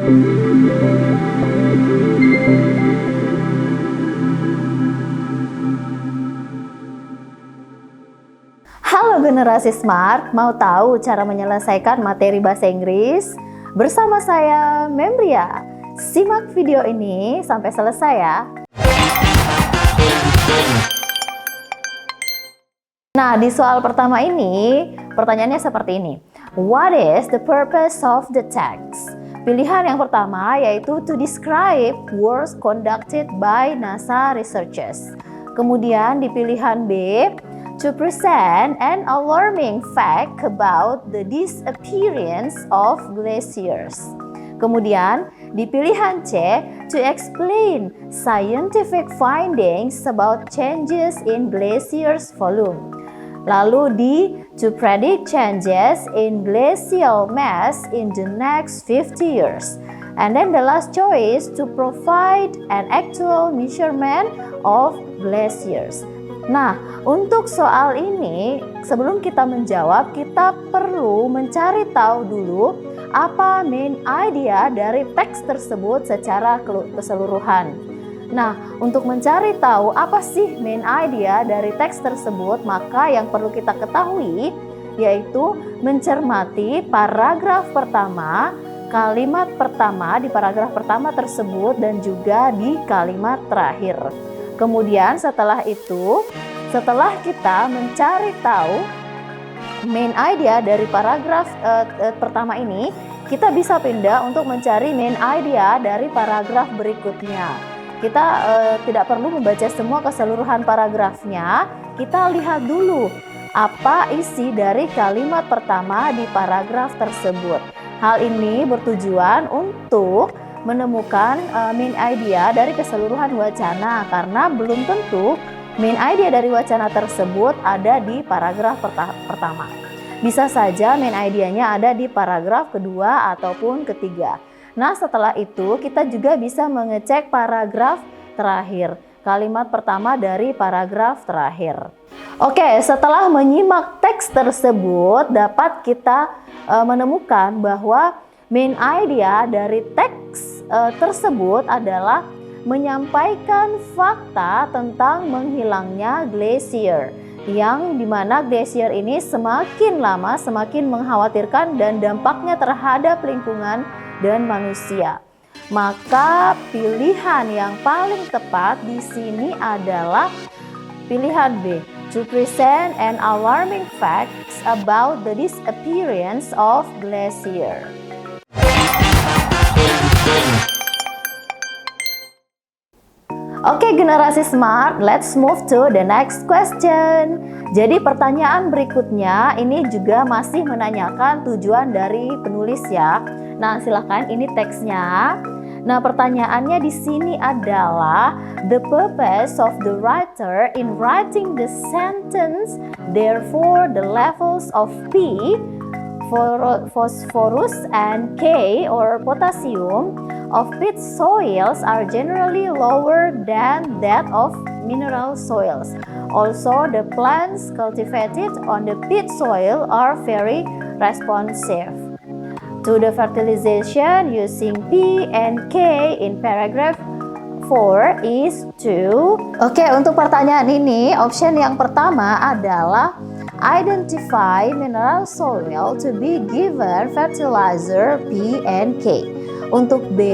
Halo generasi smart, mau tahu cara menyelesaikan materi bahasa Inggris? Bersama saya, Membria. Simak video ini sampai selesai ya. Nah, di soal pertama ini, pertanyaannya seperti ini. What is the purpose of the text? Pilihan yang pertama yaitu to describe works conducted by NASA researchers. Kemudian di pilihan B, to present an alarming fact about the disappearance of glaciers. Kemudian di pilihan C, to explain scientific findings about changes in glaciers volume. Lalu di to predict changes in glacial mass in the next 50 years. And then the last choice to provide an actual measurement of glaciers. Nah, untuk soal ini, sebelum kita menjawab, kita perlu mencari tahu dulu apa main idea dari teks tersebut secara keseluruhan. Nah, untuk mencari tahu apa sih main idea dari teks tersebut, maka yang perlu kita ketahui yaitu mencermati paragraf pertama, kalimat pertama di paragraf pertama tersebut dan juga di kalimat terakhir. Kemudian setelah itu, setelah kita mencari tahu main idea dari paragraf pertama ini, kita bisa pindah untuk mencari main idea dari paragraf berikutnya. Kita tidak perlu membaca semua keseluruhan paragrafnya, kita lihat dulu apa isi dari kalimat pertama di paragraf tersebut. Hal ini bertujuan untuk menemukan main idea dari keseluruhan wacana, karena belum tentu main idea dari wacana tersebut ada di paragraf pertama. Bisa saja main idenya ada di paragraf kedua ataupun ketiga. Nah, setelah itu kita juga bisa mengecek paragraf terakhir, kalimat pertama dari paragraf terakhir. Oke, setelah menyimak teks tersebut, dapat kita menemukan bahwa main idea dari teks tersebut adalah menyampaikan fakta tentang menghilangnya glacier, yang dimana glacier ini semakin lama semakin mengkhawatirkan dan dampaknya terhadap lingkungan dan manusia. Maka pilihan yang paling tepat di sini adalah pilihan B, to present an alarming facts about the disappearance of glacier. Oke generasi smart, let's move to the next question. Jadi pertanyaan berikutnya ini juga masih menanyakan tujuan dari penulis ya. Nah, silakan ini teksnya. Nah, pertanyaannya di sini adalah the purpose of the writer in writing the sentence, therefore the levels of P, phosphorus and K or potassium of peat soils are generally lower than that of mineral soils. Also, the plants cultivated on the peat soil are very responsive to the fertilization using P and K in paragraph 4 is 2. Oke, untuk pertanyaan ini, option yang pertama adalah identify mineral soil to be given fertilizer P and K. Untuk B,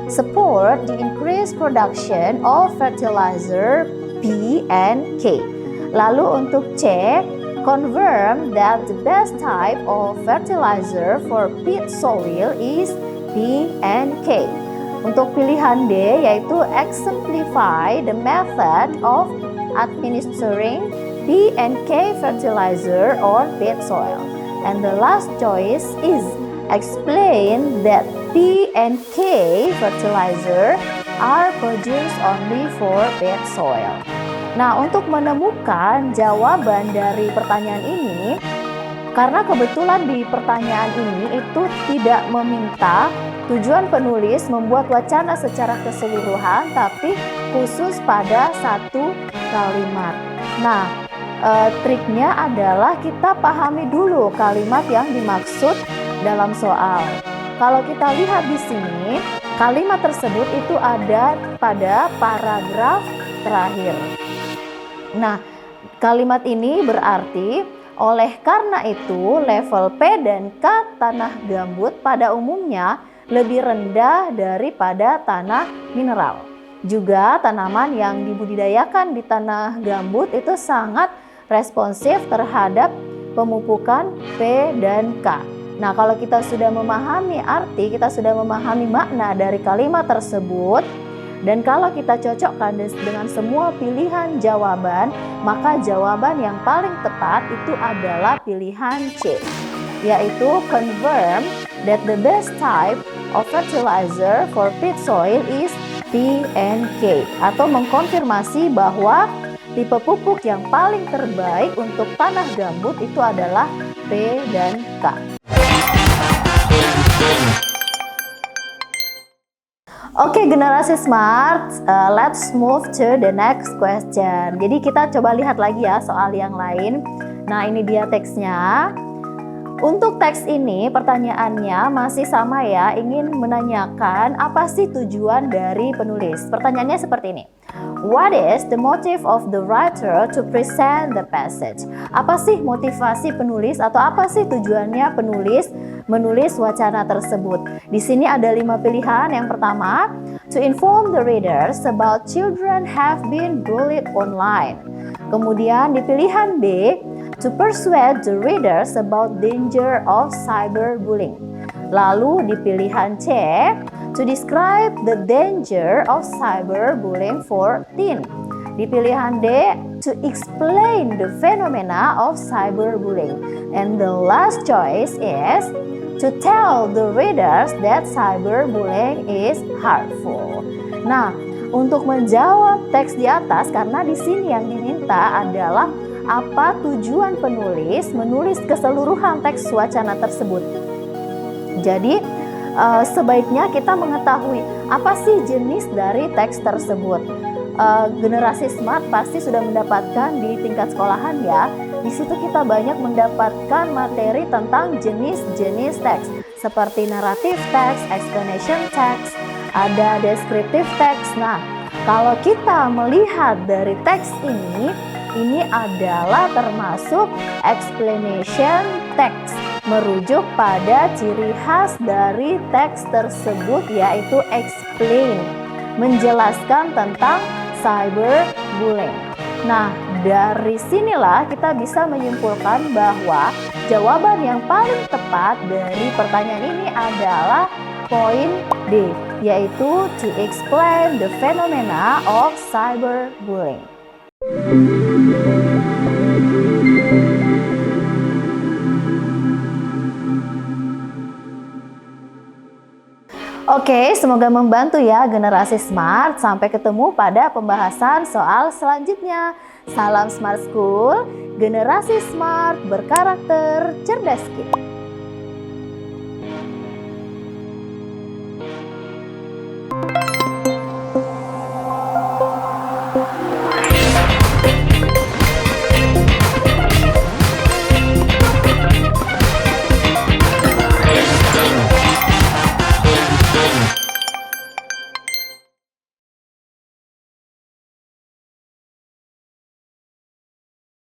support the increased production of fertilizer P and K. Lalu untuk C, confirm that the best type of fertilizer for peat soil is P and K. Untuk pilihan D yaitu exemplify the method of administering P and K fertilizer on peat soil. And the last choice is explain that P and K fertilizer are produced only for peat soil. Nah, untuk menemukan jawaban dari pertanyaan ini, karena kebetulan di pertanyaan ini itu tidak meminta tujuan penulis membuat wacana secara keseluruhan, tapi khusus pada satu kalimat. Nah, triknya adalah kita pahami dulu kalimat yang dimaksud dalam soal. kalau kita lihat di sini, kalimat tersebut itu ada pada paragraf terakhir. Nah, kalimat ini berarti oleh karena itu level P dan K tanah gambut pada umumnya lebih rendah daripada tanah mineral. Juga tanaman yang dibudidayakan di tanah gambut itu sangat responsif terhadap pemupukan P dan K. Nah, kalau kita sudah memahami arti, kita sudah memahami makna dari kalimat tersebut, dan kalau kita cocokkan dengan semua pilihan jawaban, maka jawaban yang paling tepat itu adalah pilihan C, yaitu confirm that the best type of fertilizer for peat soil is P and K, atau mengkonfirmasi bahwa tipe pupuk yang paling terbaik untuk tanah gambut itu adalah P dan K. Oke, generasi smart, let's move to the next question. Jadi kita coba lihat lagi ya soal yang lain. Nah, ini dia teksnya. Untuk teks ini pertanyaannya masih sama ya, ingin menanyakan apa sih tujuan dari penulis. Pertanyaannya seperti ini. What is the motive of the writer to present the passage? Apa sih motivasi penulis atau apa sih tujuannya penulis menulis wacana tersebut? Di sini ada 5 pilihan. Yang pertama, to inform the readers about children have been bullied online. Kemudian di pilihan B, to persuade the readers about danger of cyberbullying. Lalu di pilihan C, to describe the danger of cyberbullying for teen. Di pilihan D, to explain the phenomena of cyberbullying. And the last choice is to tell the readers that cyberbullying is harmful. Nah, untuk menjawab teks di atas, karena di sini yang diminta adalah apa tujuan penulis menulis keseluruhan teks wacana tersebut. Jadi sebaiknya kita mengetahui apa sih jenis dari teks tersebut. Generasi smart pasti sudah mendapatkan di tingkat sekolahan ya. Di situ kita banyak mendapatkan materi tentang jenis-jenis teks seperti naratif teks, explanation text, ada descriptive text. Nah, kalau kita melihat dari teks ini adalah termasuk explanation text, merujuk pada ciri khas dari teks tersebut yaitu explain, menjelaskan tentang cyberbullying. Nah, dari sinilah kita bisa menyimpulkan bahwa jawaban yang paling tepat dari pertanyaan ini adalah poin D, yaitu to explain the phenomena of cyberbullying. Oke, semoga membantu ya generasi smart. Sampai ketemu pada pembahasan soal selanjutnya. Salam Smart School, generasi smart berkarakter cerdas.